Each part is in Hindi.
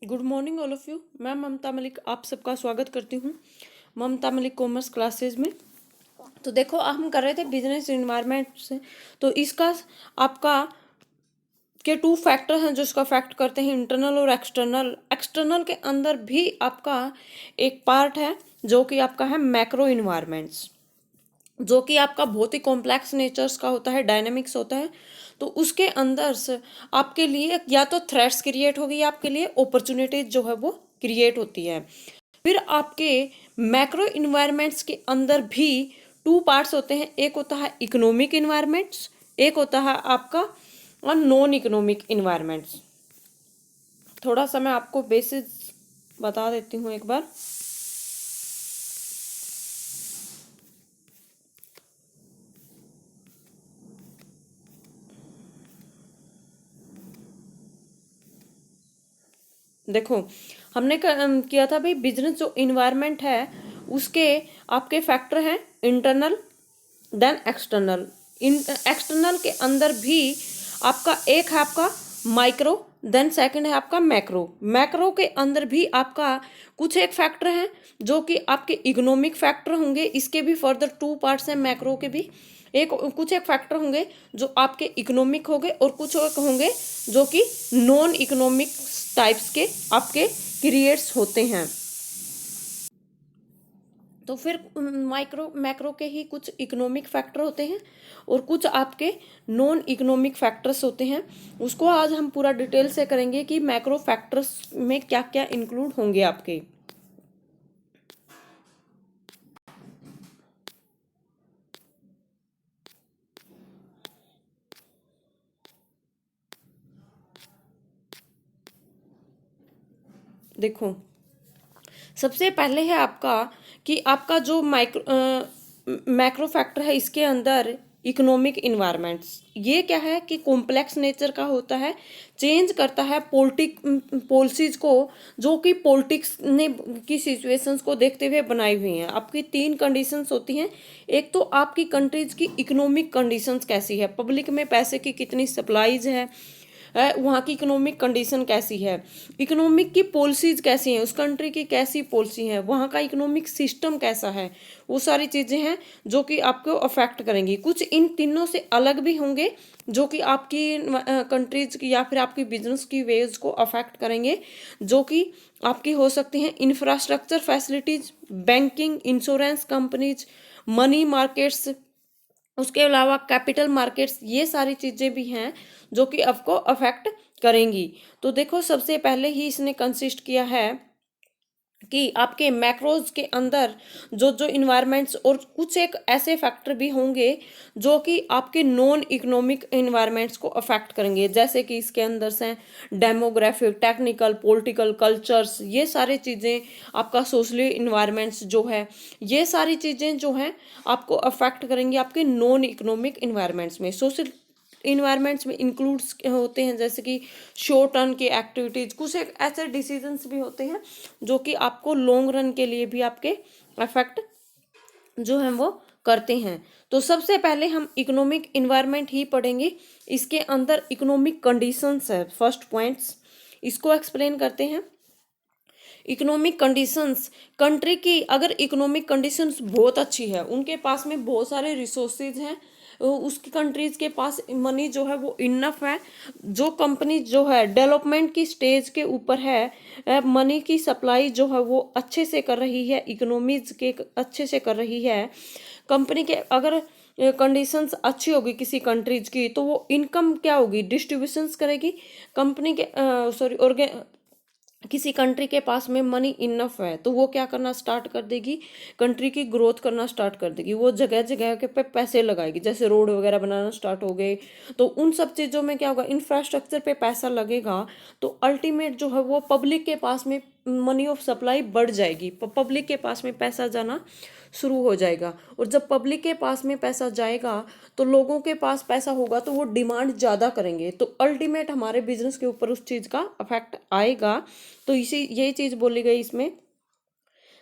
Good morning all of you. मैं ममता मलिक आप सबका स्वागत करती हूँ ममता मलिक कॉमर्स क्लासेस में। तो देखो हम कर रहे थे बिजनेस इन्वायरमेंट से। तो इसका आपका के टू फैक्टर हैं जो इसका अफेक्ट करते हैं, इंटरनल और एक्सटर्नल। एक्सटर्नल के अंदर भी आपका एक पार्ट है जो कि आपका है मैक्रो इन्वायरमेंट्स, जो कि आपका बहुत ही कॉम्प्लेक्स नेचर्स का होता है, डायनेमिक्स होता है। तो उसके अंदर से आपके लिए या तो थ्रेट्स क्रिएट होगी, आपके लिए अपॉर्चुनिटीज जो है वो क्रिएट होती है। फिर आपके मैक्रो इन्वायरमेंट्स के अंदर भी टू पार्ट्स होते हैं, एक होता है इकोनॉमिक इन्वायरमेंट्स, एक होता है आपका और नॉन इकोनॉमिक इन्वायरमेंट्स। थोड़ा सा मैं आपको बेसिक्स बता देती हूँ एक बार। देखो हमने किया था भाई, बिजनेस जो इन्वायरमेंट है उसके आपके फैक्टर हैं इंटरनल देन एक्सटर्नल। एक्सटर्नल के अंदर भी आपका एक है आपका माइक्रो, देन सेकंड है आपका मैक्रो। मैक्रो के अंदर भी आपका कुछ एक फैक्टर हैं जो कि आपके इकोनॉमिक फैक्टर होंगे। इसके भी फर्दर टू पार्ट्स हैं मैक्रो के भी। कुछ एक फैक्टर होंगे जो आपके इकोनॉमिक होंगे और कुछ एक होंगे जो कि नॉन इकोनॉमिक टाइप्स के आपके क्रिएट्स होते हैं। तो फिर माइक्रो मैक्रो के ही कुछ इकोनॉमिक फैक्टर होते हैं और कुछ आपके नॉन इकोनॉमिक फैक्टर्स होते हैं। उसको आज हम पूरा डिटेल से करेंगे कि मैक्रो फैक्टर्स में क्या क्या इंक्लूड होंगे आपके। देखो सबसे पहले है आपका कि आपका जो मैक्रो फैक्टर है इसके अंदर इकोनॉमिक इन्वायरमेंट्स। ये क्या है कि कॉम्प्लेक्स नेचर का होता है, चेंज करता है पॉलिसीज को, जो कि पॉलिटिक्स ने की सिचुएशंस को देखते हुए बनाई हुई हैं। आपकी तीन कंडीशंस होती हैं। एक तो आपकी कंट्रीज की इकोनॉमिक कंडीशंस कैसी है, पब्लिक में पैसे की कितनी सप्लाईज है, वहाँ की इकोनॉमिक कंडीशन कैसी है, इकोनॉमिक की पॉलिसीज कैसी हैं, उस कंट्री की कैसी पॉलिसी है, वहाँ का इकोनॉमिक सिस्टम कैसा है, वो सारी चीज़ें हैं जो कि आपको अफेक्ट करेंगी। कुछ इन तीनों से अलग भी होंगे जो कि आपकी कंट्रीज की या फिर आपकी बिजनेस की वेज को अफेक्ट करेंगे, जो कि आपकी हो सकती हैं infrastructure facilities, banking, insurance companies, money markets, उसके अलावा कैपिटल मार्केट्स। ये सारी चीज़ें भी हैं जो कि आपको अफेक्ट करेंगी। तो देखो सबसे पहले ही इसने कंसिस्ट किया है कि आपके मैक्रोज के अंदर जो जो इन्वायरमेंट्स और कुछ एक ऐसे फैक्टर भी होंगे जो कि आपके नॉन इकोनॉमिक इन्वायरमेंट्स को अफेक्ट करेंगे, जैसे कि इसके अंदर से डेमोग्राफिक, टेक्निकल, पॉलिटिकल, कल्चर्स, ये सारी चीज़ें, आपका सोशली इन्वायरमेंट्स जो है, ये सारी चीज़ें जो हैं आपको अफेक्ट करेंगी आपके नॉन इकोनॉमिक इन्वायरमेंट्स में। सोशल इन्वायरमेंट्स में इंक्लूड्स होते हैं जैसे कि शॉर्ट टर्म की एक्टिविटीज, कुछ एक ऐसे डिसीजंस भी होते हैं जो कि आपको लॉन्ग रन के लिए भी आपके अफेक्ट जो है वो करते हैं। तो सबसे पहले हम इकोनॉमिक इन्वायरमेंट ही पढ़ेंगे। इसके अंदर इकोनॉमिक कंडीशंस है फर्स्ट पॉइंट्स, इसको एक्सप्लेन करते हैं। इकोनॉमिक कंडीशंस, कंट्री की अगर इकोनॉमिक कंडीशंस बहुत अच्छी है, उनके पास में बहुत सारे रिसोर्सेज हैं, उसकी कंट्रीज के पास मनी जो है वो इनफ है, जो कंपनी जो है डेवलपमेंट की स्टेज के ऊपर है, मनी की सप्लाई जो है वो अच्छे से कर रही है, इकोनॉमीज के अच्छे से कर रही है, कंपनी के अगर कंडीशंस अच्छी होगी किसी कंट्रीज की तो वो इनकम क्या होगी, डिस्ट्रीब्यूशंस करेगी कंपनी के सॉरी किसी कंट्री के पास में मनी इनफ है तो वो क्या करना स्टार्ट कर देगी, कंट्री की ग्रोथ करना स्टार्ट कर देगी। वो जगह जगह के पे पैसे लगाएगी, जैसे रोड वगैरह बनाना स्टार्ट हो गए तो उन सब चीज़ों में क्या होगा, इंफ्रास्ट्रक्चर पे पैसा लगेगा तो अल्टीमेट जो है वो पब्लिक के पास में मनी ऑफ सप्लाई बढ़ जाएगी, पब्लिक के पास में पैसा जाना शुरू हो जाएगा। और जब पब्लिक के पास में पैसा जाएगा तो लोगों के पास पैसा होगा तो वो डिमांड ज़्यादा करेंगे, तो अल्टीमेट हमारे बिजनेस के ऊपर उस चीज़ का अफेक्ट आएगा। तो इसी यही चीज़ बोली गई इसमें,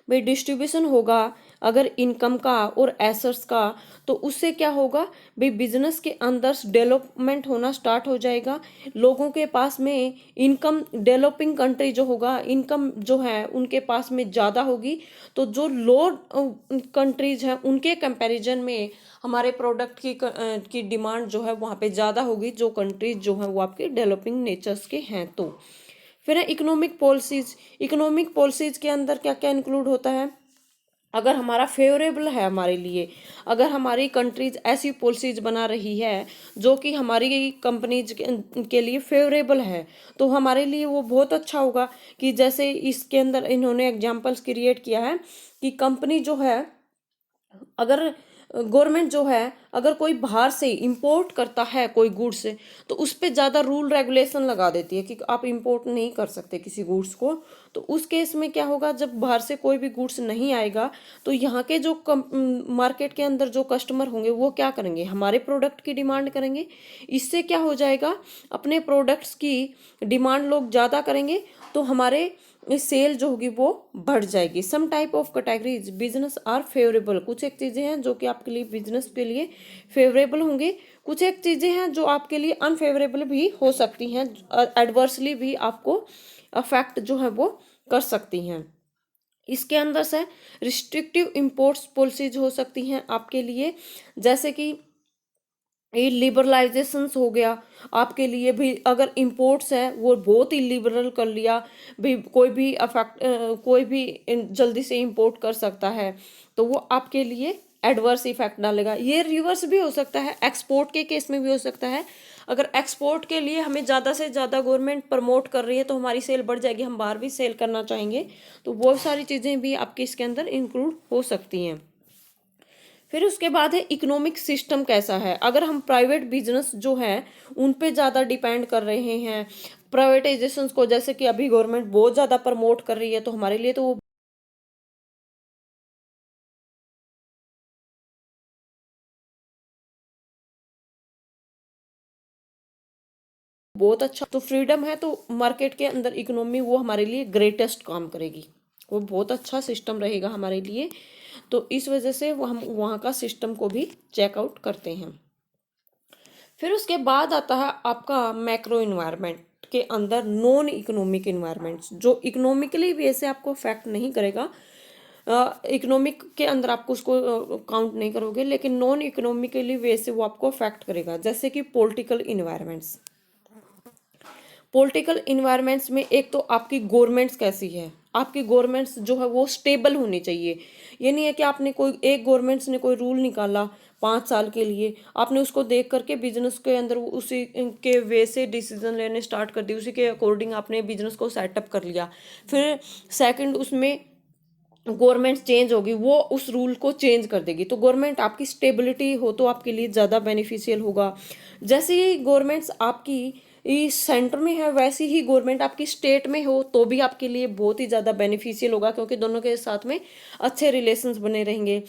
भाई डिस्ट्रीब्यूशन होगा अगर इनकम का और एसेट्स का, तो उससे क्या होगा भाई, बिजनेस के अंदर डेवलपमेंट होना स्टार्ट हो जाएगा। लोगों के पास में इनकम, डेवलपिंग कंट्री जो होगा, इनकम जो है उनके पास में ज़्यादा होगी। तो जो लो कंट्रीज हैं उनके कंपैरिजन में हमारे प्रोडक्ट की डिमांड जो है वहाँ पे ज़्यादा होगी, जो कंट्रीज जो हैं वो आपके डेवलपिंग नेचर्स के हैं। तो फिर है इकोनॉमिक पॉलिसीज। इकोनॉमिक पॉलिसीज के अंदर क्या क्या इंक्लूड होता है, अगर हमारा फेवरेबल है हमारे लिए, अगर हमारी कंट्रीज ऐसी पॉलिसीज बना रही है जो कि हमारी कंपनीज के लिए फेवरेबल है, तो हमारे लिए वो बहुत अच्छा होगा। कि जैसे इसके अंदर इन्होंने एग्जांपल्स क्रिएट किया है कि कंपनी जो है, अगर गवर्नमेंट जो है अगर कोई बाहर से इंपोर्ट करता है कोई गुड्स, तो उस पे ज़्यादा रूल रेगुलेशन लगा देती है कि आप इंपोर्ट नहीं कर सकते किसी गुड्स को। तो उस केस में क्या होगा, जब बाहर से कोई भी गुड्स नहीं आएगा, तो यहाँ के जो मार्केट के अंदर जो कस्टमर होंगे वो क्या करेंगे, हमारे प्रोडक्ट की डिमांड करेंगे। इससे क्या हो जाएगा, अपने प्रोडक्ट्स की डिमांड लोग ज़्यादा करेंगे, तो हमारे सेल जो होगी वो बढ़ जाएगी। Some type of categories business are favourable, कुछ एक चीज़ें हैं जो कि आपके लिए बिजनेस के लिए फेवरेबल होंगे, कुछ एक चीज़ें हैं जो आपके लिए अनफेवरेबल भी हो सकती हैं, एडवर्सली भी आपको अफेक्ट जो है वो कर सकती हैं। इसके अंदर से रिस्ट्रिक्टिव इम्पोर्ट्स पॉलिसीज हो सकती हैं आपके लिए, जैसे कि ये लिबरलाइजेशंस हो गया आपके लिए भी। अगर इंपोर्ट्स है वो बहुत ही लिबरल कर लिया भी, कोई भी जल्दी से इंपोर्ट कर सकता है, तो वो आपके लिए एडवर्स इफेक्ट डालेगा। ये रिवर्स भी हो सकता है, एक्सपोर्ट के केस में भी हो सकता है। अगर एक्सपोर्ट के लिए हमें ज़्यादा से ज़्यादा गवर्नमेंट प्रमोट कर रही है तो हमारी सेल बढ़ जाएगी, हम बाहर भी सेल करना चाहेंगे, तो वो सारी चीज़ें भी आपके इसके अंदर इंक्लूड हो सकती हैं। फिर उसके बाद है इकोनॉमिक सिस्टम कैसा है। अगर हम प्राइवेट बिजनेस जो है उन पे ज़्यादा डिपेंड कर रहे हैं, प्राइवेटाइजेशन को, जैसे कि अभी गवर्नमेंट बहुत ज़्यादा प्रमोट कर रही है, तो हमारे लिए तो वो बहुत अच्छा, तो फ्रीडम है तो मार्केट के अंदर इकोनॉमी वो हमारे लिए ग्रेटेस्ट काम करेगी, वो बहुत अच्छा सिस्टम रहेगा हमारे लिए। तो इस वजह से वो हम वहाँ का सिस्टम को भी चेकआउट करते हैं। फिर उसके बाद आता है आपका मैक्रो इन्वायरमेंट के अंदर नॉन इकोनॉमिक इन्वायरमेंट्स, जो इकोनॉमिकली वैसे आपको अफेक्ट नहीं करेगा, इकोनॉमिक के अंदर आपको उसको काउंट नहीं करोगे, लेकिन नॉन इकोनॉमिकली वैसे वो आपको अफेक्ट करेगा, जैसे कि पॉलिटिकल इन्वायरमेंट्स। पॉलिटिकल इन्वायरमेंट्स में एक तो आपकी गवर्नमेंट्स कैसी है, आपकी गवर्नमेंट्स जो है वो स्टेबल होनी चाहिए। ये नहीं है कि आपने कोई एक गवर्नमेंट्स ने कोई रूल निकाला 5 साल के लिए, आपने उसको देख करके बिजनेस के अंदर उसी के वे से डिसीजन लेने स्टार्ट कर दिए, उसी के अकॉर्डिंग आपने बिजनेस को सेटअप कर लिया। फिर सेकंड उसमें गवर्नमेंट चेंज होगी, वो उस रूल को चेंज कर देगी, तो गवर्नमेंट आपकी स्टेबिलिटी हो तो आपके लिए ज़्यादा बेनिफिशियल होगा। जैसे ही गवर्नमेंट्स आपकी इस सेंटर में है, वैसे ही गवर्नमेंट आपकी स्टेट में हो तो भी आपके लिए बहुत ही ज़्यादा बेनिफिशियल होगा, क्योंकि दोनों के साथ में अच्छे रिलेशंस बने रहेंगे।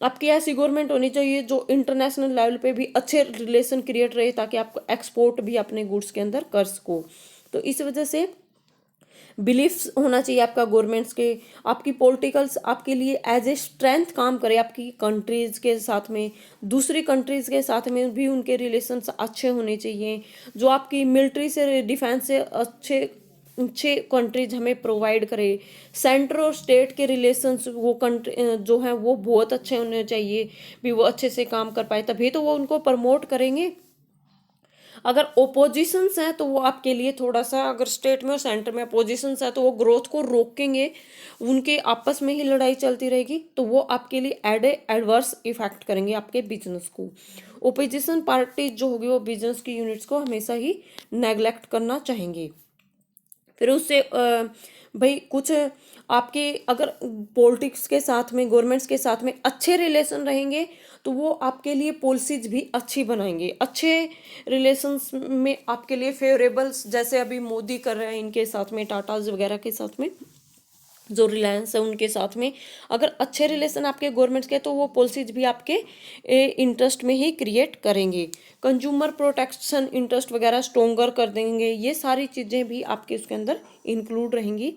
आपकी ऐसी गवर्नमेंट होनी चाहिए जो इंटरनेशनल लेवल पे भी अच्छे रिलेशन क्रिएट रहे, ताकि आपको एक्सपोर्ट भी अपने गुड्स के अंदर कर सको। तो इस वजह से बिलीफ्स होना चाहिए आपका गवर्नमेंट्स के, आपकी पॉलिटिकल्स आपके लिए एज ए स्ट्रेंथ काम करे आपकी कंट्रीज के साथ में, दूसरी कंट्रीज के साथ में भी उनके रिलेशंस अच्छे होने चाहिए। जो आपकी मिलिट्री से, डिफेंस से अच्छे अच्छे कंट्रीज हमें प्रोवाइड करे। सेंटर और स्टेट के रिलेशंस वो कंट्री जो है वो बहुत अच्छे होने चाहिए, भी वो अच्छे से काम कर पाए, तभी तो वो उनको प्रमोट करेंगे। अगर ओपोजिशंस हैं तो वो आपके लिए थोड़ा सा, अगर स्टेट में और सेंटर में अपोजिशंस है तो वो ग्रोथ को रोकेंगे, उनके आपस में ही लड़ाई चलती रहेगी, तो वो आपके लिए एडवर्स इफेक्ट करेंगे आपके बिजनेस को। ओपोजिशन पार्टी जो होगी वो बिजनेस की यूनिट्स को हमेशा ही नेग्लेक्ट करना चाहेंगे। फिर उससे भाई कुछ आपके अगर पॉलिटिक्स के साथ में, गवर्नमेंट्स के साथ में अच्छे रिलेशन रहेंगे, तो वो आपके लिए पॉलिसीज भी अच्छी बनाएंगे। अच्छे रिलेशंस में आपके लिए फेवरेबल्स, जैसे अभी मोदी कर रहे हैं इनके साथ में, टाटाज वगैरह के साथ में, जो रिलायंस है उनके साथ में, अगर अच्छे रिलेशन आपके गवर्नमेंट के, तो वो पॉलिसीज भी आपके इंटरेस्ट में ही क्रिएट करेंगे। कंज्यूमर प्रोटेक्शन इंटरेस्ट वगैरह स्ट्रोंगर कर देंगे, ये सारी चीज़ें भी आपके उसके अंदर इंक्लूड रहेंगी।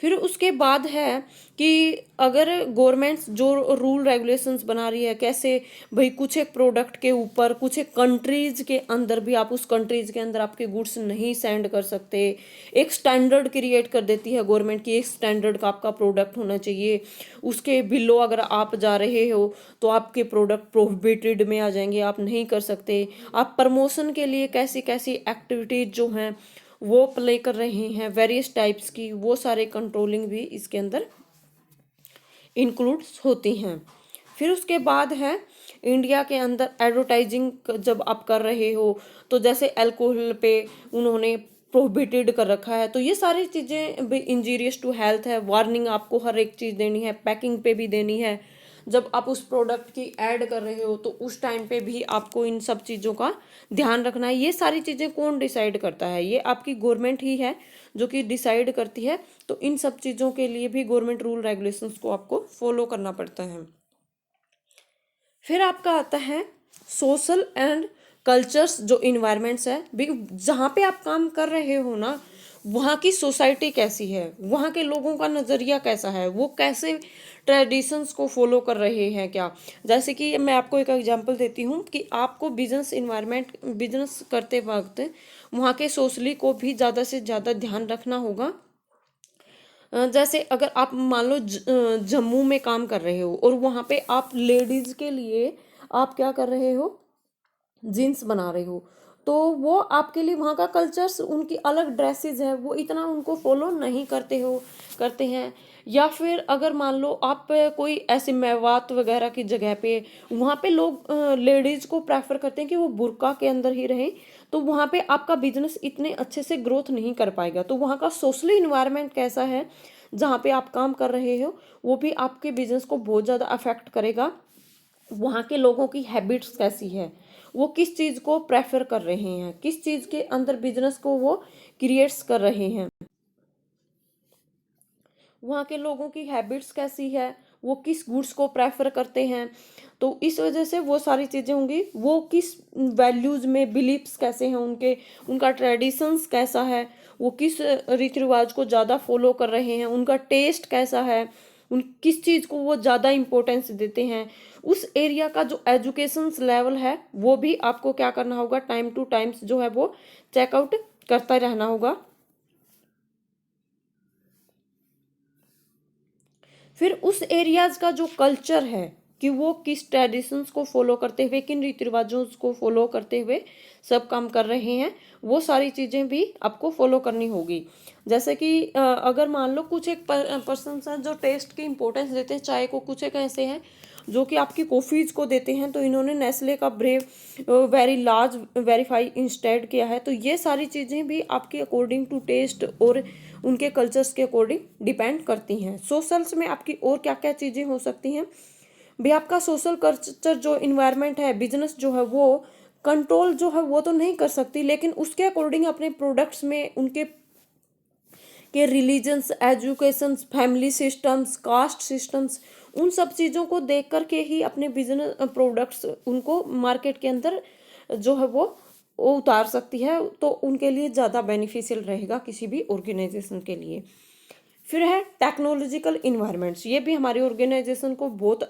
फिर उसके बाद है कि अगर गवर्नमेंट्स जो रूल रेगुलेशंस बना रही है, कैसे भाई कुछ एक प्रोडक्ट के ऊपर कुछ एक कंट्रीज के अंदर भी आप उस कंट्रीज के अंदर आपके गुड्स नहीं सेंड कर सकते, एक स्टैंडर्ड क्रिएट कर देती है गवर्नमेंट की, एक स्टैंडर्ड का आपका प्रोडक्ट होना चाहिए, उसके बिलो अगर आप जा रहे हो तो आपके प्रोडक्ट प्रोहिबिटेड में आ जाएंगे, आप नहीं कर सकते। आप प्रमोशन के लिए कैसी कैसी एक्टिविटीज जो हैं वो प्ले कर रहे हैं वेरियस टाइप्स की, वो सारे कंट्रोलिंग भी इसके अंदर इंक्लूड्स होती हैं। फिर उसके बाद है इंडिया के अंदर एडवर्टाइजिंग जब आप कर रहे हो तो जैसे अल्कोहल पे उन्होंने प्रोहिबिटेड कर रखा है, तो ये सारी चीज़ें भी इंजीरियस टू हेल्थ है, वार्निंग आपको हर एक चीज़ देनी है, पैकिंग पे भी देनी है, जब आप उस प्रोडक्ट की ऐड कर रहे हो तो उस टाइम पे भी आपको इन सब चीज़ों का ध्यान रखना है। ये सारी चीज़ें कौन डिसाइड करता है? ये आपकी गवर्नमेंट ही है जो कि डिसाइड करती है। तो इन सब चीज़ों के लिए भी गवर्नमेंट रूल रेगुलेशंस को आपको फॉलो करना पड़ता है। फिर आपका आता है सोशल एंड कल्चर्स, जो इन्वायरमेंट्स है भी, जहाँ पे आप काम कर रहे हो ना वहाँ की सोसाइटी कैसी है, वहाँ के लोगों का नज़रिया कैसा है, वो कैसे ट्रेडिशंस को फॉलो कर रहे हैं क्या। जैसे कि मैं आपको एक एग्जांपल देती हूँ कि आपको बिजनेस इन्वायरमेंट, बिजनेस करते वक्त वहाँ के सोशली को भी ज़्यादा से ज़्यादा ध्यान रखना होगा। जैसे अगर आप मान लो जम्मू में काम कर रहे हो और वहाँ पे आप लेडीज के लिए आप क्या कर रहे हो, जीन्स बना रहे हो, तो वो आपके लिए वहाँ का कल्चर्स, उनकी अलग ड्रेसेस है, वो इतना उनको फॉलो नहीं करते हैं। या फिर अगर मान लो आप कोई ऐसे मेवात वगैरह की जगह पे, वहाँ पे लोग लेडीज को प्रेफर करते हैं कि वो बुर्का के अंदर ही रहें, तो वहाँ पे आपका बिजनेस इतने अच्छे से ग्रोथ नहीं कर पाएगा। तो वहाँ का सोशली इन्वायरमेंट कैसा है जहाँ पे आप काम कर रहे हो, वो भी आपके बिजनेस को बहुत ज़्यादा अफेक्ट करेगा। वहाँ के लोगों की हैबिट्स कैसी है, वो किस चीज़ को प्रेफर कर रहे हैं, किस चीज़ के अंदर बिजनेस को वो क्रिएट्स कर रहे हैं, वहाँ के लोगों की हैबिट्स कैसी है, वो किस गुड्स को प्रेफर करते हैं। तो इस वजह से वो सारी चीज़ें होंगी, वो किस वैल्यूज़ में बिलीव्स कैसे हैं उनके, उनका ट्रेडिशंस कैसा है, वो किस रीति रिवाज को ज़्यादा फॉलो कर रहे हैं, उनका टेस्ट कैसा है, उन किस चीज़ को वो ज़्यादा इम्पोर्टेंस देते हैं। उस एरिया का जो एजुकेशन लेवल है वो भी आपको क्या करना होगा, टाइम टू टाइम्स जो है वो चेकआउट करता रहना होगा। फिर उस एरियाज का जो कल्चर है कि वो किस ट्रेडिशंस को फॉलो करते हुए, किन रीति रिवाजों को फॉलो करते हुए सब काम कर रहे हैं, वो सारी चीज़ें भी आपको फॉलो करनी होगी। जैसे कि अगर मान लो कुछ एक पर्सन है जो टेस्ट की इंपॉर्टेंस देते हैं चाय को, कुछ एक ऐसे हैं जो कि आपकी कॉफ़ीज को देते हैं, तो इन्होंने नेस्ले का brave very large verify instead किया है। तो ये सारी चीज़ें भी आपके अकॉर्डिंग टू टेस्ट और उनके कल्चर्स के अकॉर्डिंग डिपेंड करती हैं। सोशल्स में आपकी और क्या क्या चीज़ें हो सकती हैं भी, आपका सोशल कल्चर जो इन्वायरमेंट है, बिजनेस जो है वो कंट्रोल जो है वो तो नहीं कर सकती, लेकिन उसके अकॉर्डिंग अपने प्रोडक्ट्स में उनके के religions, educations, family systems, caste systems, उन सब चीज़ों को देख करके ही अपने बिजनेस प्रोडक्ट्स उनको मार्केट के अंदर जो है वो उतार सकती है। तो उनके लिए ज़्यादा बेनिफिशियल रहेगा किसी भी ऑर्गेनाइजेशन के लिए। फिर है टेक्नोलॉजिकल इन्वायरमेंट्स, ये भी हमारी ऑर्गेनाइजेशन को बहुत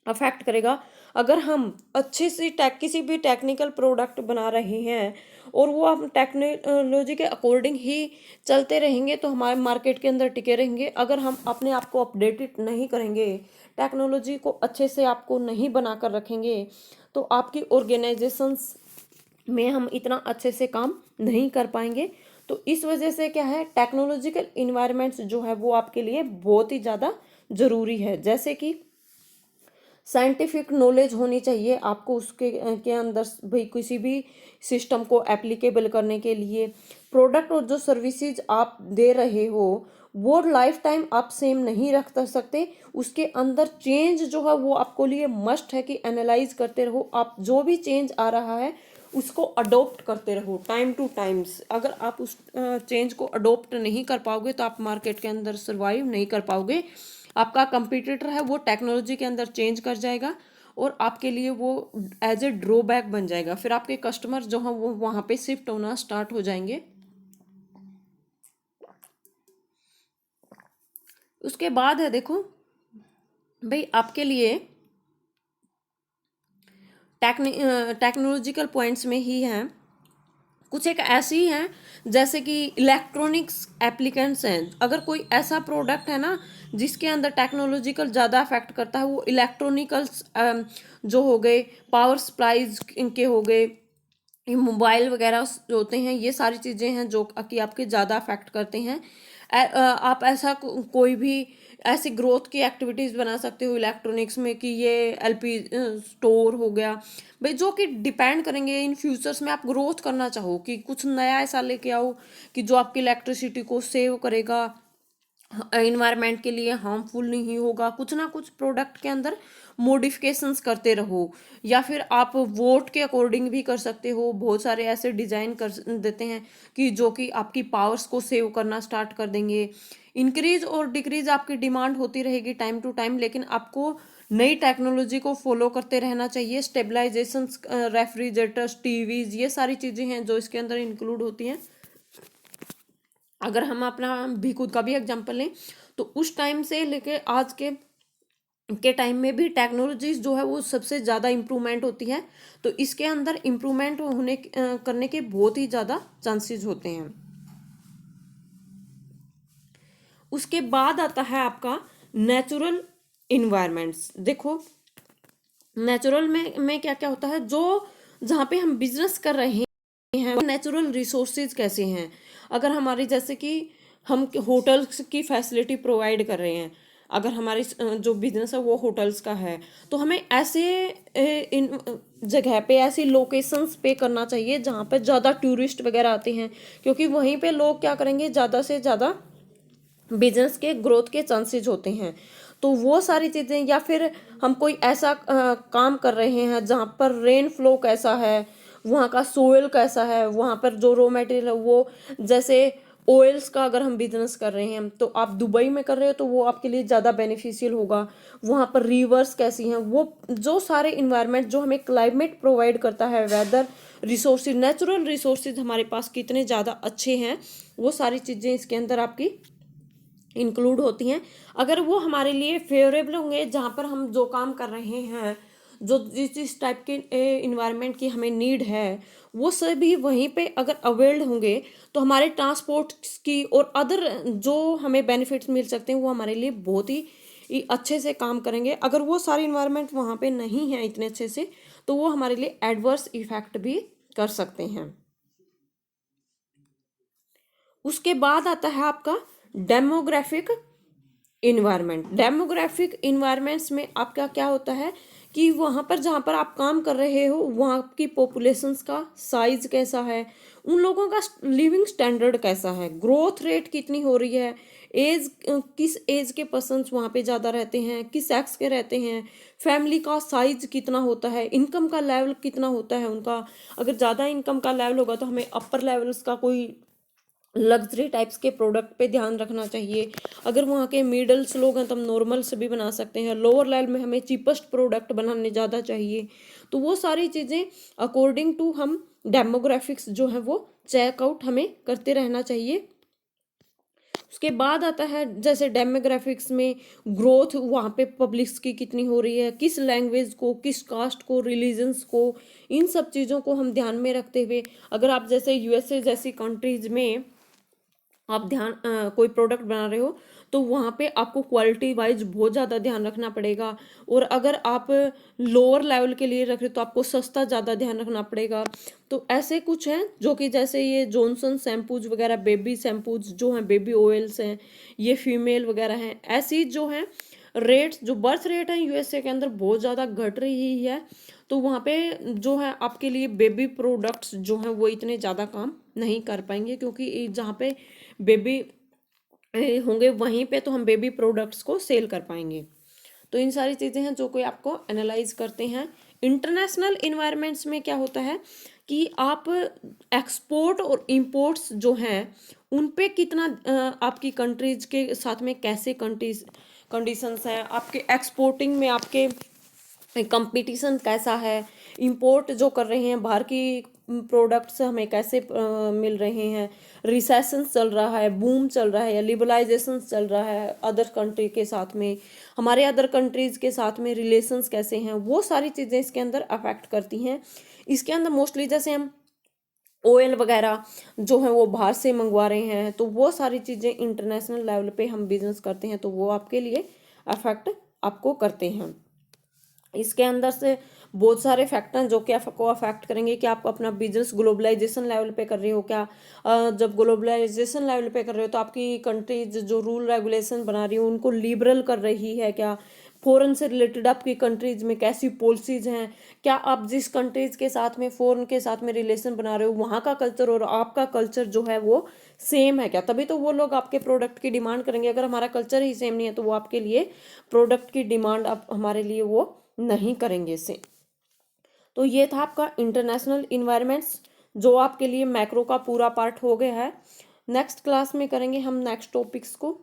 अफेक्ट करेगा। अगर हम अच्छे से किसी भी टेक्निकल प्रोडक्ट बना रहे हैं और वो हम टेक्नोलॉजी के अकॉर्डिंग ही चलते रहेंगे तो हमारे मार्केट के अंदर टिके रहेंगे। अगर हम अपने आप को अपडेटेड नहीं करेंगे, टेक्नोलॉजी को अच्छे से आपको नहीं बना कर रखेंगे, तो आपकी ऑर्गेनाइजेशंस में हम इतना अच्छे से काम नहीं कर पाएंगे। तो इस वजह से क्या है, टेक्नोलॉजिकल इन्वायरमेंट्स जो है वो आपके लिए बहुत ही ज़्यादा ज़रूरी है। जैसे कि साइंटिफिक नॉलेज होनी चाहिए आपको उसके के अंदर भाई किसी भी सिस्टम को एप्लीकेबल करने के लिए। प्रोडक्ट और जो सर्विसेज आप दे रहे हो वो लाइफ टाइम आप सेम नहीं रख सकते, उसके अंदर चेंज जो है वो आपको लिए मस्ट है कि एनालाइज करते रहो। आप जो भी चेंज आ रहा है उसको अडोप्ट करते रहो टाइम टू टाइम्स। अगर आप उस चेंज को अडोप्ट नहीं कर पाओगे तो आप मार्केट के अंदर सर्वाइव नहीं कर पाओगे। आपका कंपटीटर है वो टेक्नोलॉजी के अंदर चेंज कर जाएगा और आपके लिए वो एज ए ड्रॉबैक बन जाएगा। फिर आपके कस्टमर जो हैं वो वहाँ पे शिफ्ट होना स्टार्ट हो जाएंगे। उसके बाद है देखो भाई आपके लिए टेक्नोलॉजिकल पॉइंट्स में ही हैं, कुछ एक ऐसी हैं जैसे कि इलेक्ट्रॉनिक्स एप्लीकेंट्स हैं। अगर कोई ऐसा प्रोडक्ट है ना जिसके अंदर टेक्नोलॉजिकल ज़्यादा अफेक्ट करता है, वो इलेक्ट्रॉनिकल्स जो हो गए, पावर सप्लाईज इनके हो गए, ये मोबाइल वगैरह जो होते हैं, ये सारी चीज़ें हैं जो कि आपके ज़्यादा अफेक्ट करते हैं। आप ऐसा कोई भी ऐसी ग्रोथ की एक्टिविटीज़ बना सकते हो इलेक्ट्रॉनिक्स में कि ये एलपी स्टोर हो गया भाई, जो कि डिपेंड करेंगे इन फ्यूचर्स में आप ग्रोथ करना चाहो कि कुछ नया ऐसा लेके आओ कि जो आपकी इलेक्ट्रिसिटी को सेव करेगा, इन्वायरमेंट के लिए हार्मफुल नहीं होगा। कुछ ना कुछ प्रोडक्ट के अंदर मॉडिफिकेशंस करते रहो, या फिर आप वोट के अकॉर्डिंग भी कर सकते हो। बहुत सारे ऐसे डिजाइन कर देते हैं कि जो कि आपकी पावर्स को सेव करना स्टार्ट कर देंगे। इंक्रीज और डिक्रीज आपकी डिमांड होती रहेगी टाइम टू टाइम, लेकिन आपको नई टेक्नोलॉजी को फॉलो करते रहना चाहिए। स्टेबलाइजेशन, रेफ्रिजरेटर्स, टीवीज, ये सारी चीजें हैं जो इसके अंदर इंक्लूड होती हैं। अगर हम अपना भी खुद का भी एग्जांपल लें तो उस टाइम से लेके आज के टाइम में भी टेक्नोलॉजीज जो है वो सबसे ज़्यादा इम्प्रूवमेंट होती है, तो इसके अंदर इम्प्रूवमेंट होने करने के बहुत ही ज़्यादा चांसेस होते हैं। उसके बाद आता है आपका नेचुरल इन्वायरमेंट्स। देखो नेचुरल में क्या क्या होता है, जो जहाँ पे हम बिजनेस कर रहे हैं नेचुरल रिसोर्सेज कैसे हैं। अगर हमारी जैसे कि हम होटल्स की फैसिलिटी प्रोवाइड कर रहे हैं, अगर हमारी जो बिजनेस है वो होटल्स का है, तो हमें ऐसे इन जगह पे ऐसी लोकेशंस पे करना चाहिए जहाँ पे ज़्यादा टूरिस्ट वगैरह आते हैं, क्योंकि वहीं पे लोग क्या करेंगे, ज़्यादा से ज़्यादा बिजनेस के ग्रोथ के चांसेस होते हैं। तो वो सारी चीज़ें, या फिर हम कोई ऐसा काम कर रहे हैं जहाँ पर रेन फ्लो कैसा है, वहाँ का सोइल कैसा है, वहाँ पर जो रॉ मटेरियल है वो, जैसे ऑयल्स का अगर हम बिजनेस कर रहे हैं तो आप दुबई में कर रहे हो तो वो आपके लिए ज़्यादा बेनिफिशियल होगा। वहाँ पर रिवर्स कैसी हैं, वो जो सारे इन्वायरमेंट जो हमें क्लाइमेट प्रोवाइड करता है, वेदर, रिसोर्सेज, नेचुरल रिसोर्सेज हमारे पास कितने ज़्यादा अच्छे हैं, वो सारी चीज़ें इसके अंदर आपकी इंक्लूड होती हैं। अगर वो हमारे लिए फेवरेबल होंगे, जहाँ पर हम जो काम कर रहे हैं, जो जिस टाइप के इन्वायरमेंट की हमें नीड है, वो सभी वहीं पे अगर अवेल्ड होंगे तो हमारे ट्रांसपोर्ट की और अदर जो हमें बेनिफिट्स मिल सकते हैं वो हमारे लिए बहुत ही अच्छे से काम करेंगे। अगर वो सारे इन्वायरमेंट वहाँ पे नहीं हैं इतने अच्छे से, तो वो हमारे लिए एडवर्स इफेक्ट भी कर सकते हैं। उसके बाद आता है आपका डेमोग्राफिक इन्वायरमेंट। डेमोग्राफिक इन्वायरमेंट्स में आपका क्या होता है कि वहाँ पर जहाँ पर आप काम कर रहे हो वहाँ की पॉपुलेशंस का साइज कैसा है, उन लोगों का लिविंग स्टैंडर्ड कैसा है, ग्रोथ रेट कितनी हो रही है, एज किस एज के पर्सन्स वहाँ पे ज़्यादा रहते हैं, किस सेक्स के रहते हैं, फैमिली का साइज कितना होता है, इनकम का लेवल कितना होता है उनका। अगर ज़्यादा इनकम का लेवल होगा तो हमें अपर लेवल्स का कोई लग्जरी टाइप्स के प्रोडक्ट पे ध्यान रखना चाहिए। अगर वहाँ के मिडल्स लोग हैं तो हम नॉर्मल से भी बना सकते हैं। लोअर लेवल में हमें चीपेस्ट प्रोडक्ट बनाने ज़्यादा चाहिए। तो वो सारी चीज़ें अकॉर्डिंग टू हम डेमोग्राफिक्स जो है वो चेकआउट हमें करते रहना चाहिए। उसके बाद आता है जैसे डेमोग्राफिक्स में ग्रोथ, वहाँ पे पब्लिक्स की कितनी हो रही है, किस लैंग्वेज को, किस कास्ट को, रिलीजन्स को, इन सब चीज़ों को हम ध्यान में रखते हुए, अगर आप जैसे यूएसए जैसी कंट्रीज में आप कोई प्रोडक्ट बना रहे हो तो वहाँ पे आपको क्वालिटी वाइज बहुत ज़्यादा ध्यान रखना पड़ेगा। और अगर आप लोअर लेवल के लिए रख रहे हो तो आपको सस्ता ज़्यादा ध्यान रखना पड़ेगा। तो ऐसे कुछ हैं जो कि जैसे ये जॉनसन शैम्पूज वगैरह, बेबी शैम्पूज जो हैं, बेबी ऑयल्स हैं, ये फीमेल वगैरह हैं, ऐसी जो हैं रेट्स, जो बर्थ रेट है यूएसए के अंदर बहुत ज़्यादा घट रही है। तो वहाँ पे जो है आपके लिए बेबी प्रोडक्ट्स जो हैं वो इतने ज़्यादा काम नहीं कर पाएंगे, क्योंकि जहाँ पे बेबी होंगे वहीं पे तो हम बेबी प्रोडक्ट्स को सेल कर पाएंगे। तो इन सारी चीज़ें हैं जो कोई आपको एनालाइज करते हैं। इंटरनेशनल इन्वायरमेंट्स में क्या होता है कि आप एक्सपोर्ट और इंपोर्ट्स जो हैं उन पे कितना आपकी कंट्रीज के साथ में कैसे कंडीशंस हैं, आपके एक्सपोर्टिंग में आपके कंपटीशन कैसा है, इंपोर्ट जो कर रहे हैं बाहर की प्रोडक्ट्स हमें कैसे मिल रहे हैं, रिसेशन चल रहा है, बूम चल रहा है या लिबरलाइजेशन चल रहा है अदर कंट्री के साथ में, हमारे अदर कंट्रीज के साथ में रिलेशंस कैसे हैं, वो सारी चीज़ें इसके अंदर अफेक्ट करती हैं। इसके अंदर मोस्टली जैसे हम ऑयल वगैरह जो है वो बाहर से मंगवा रहे हैं, तो वो सारी चीज़ें इंटरनेशनल लेवल पे हम बिजनेस करते हैं तो वो आपके लिए अफेक्ट आपको करते हैं। इसके अंदर से बहुत सारे फैक्टर जो कि आपको अफेक्ट करेंगे कि आप अपना बिजनेस ग्लोबलाइजेशन लेवल पे कर रहे हो क्या। जब ग्लोबलाइजेशन लेवल पे कर रहे हो तो आपकी कंट्रीज जो रूल रेगुलेशन बना रही हो उनको लिबरल कर रही है क्या, फॉरेन से रिलेटेड आपकी कंट्रीज में कैसी पॉलिसीज हैं, क्या आप जिस कंट्रीज के साथ में फॉरेन के साथ में रिलेशन बना रहे हो वहाँ का कल्चर और आपका कल्चर जो है वो सेम है क्या, तभी तो वो लोग आपके प्रोडक्ट की डिमांड करेंगे। अगर हमारा कल्चर ही सेम नहीं है तो वो आपके लिए प्रोडक्ट की डिमांड आप हमारे लिए वो नहीं करेंगे इसे। तो ये था आपका इंटरनेशनल इन्वायरमेंट्स जो आपके लिए मैक्रो का पूरा पार्ट हो गया है। नेक्स्ट क्लास में करेंगे हम नेक्स्ट टॉपिक्स को।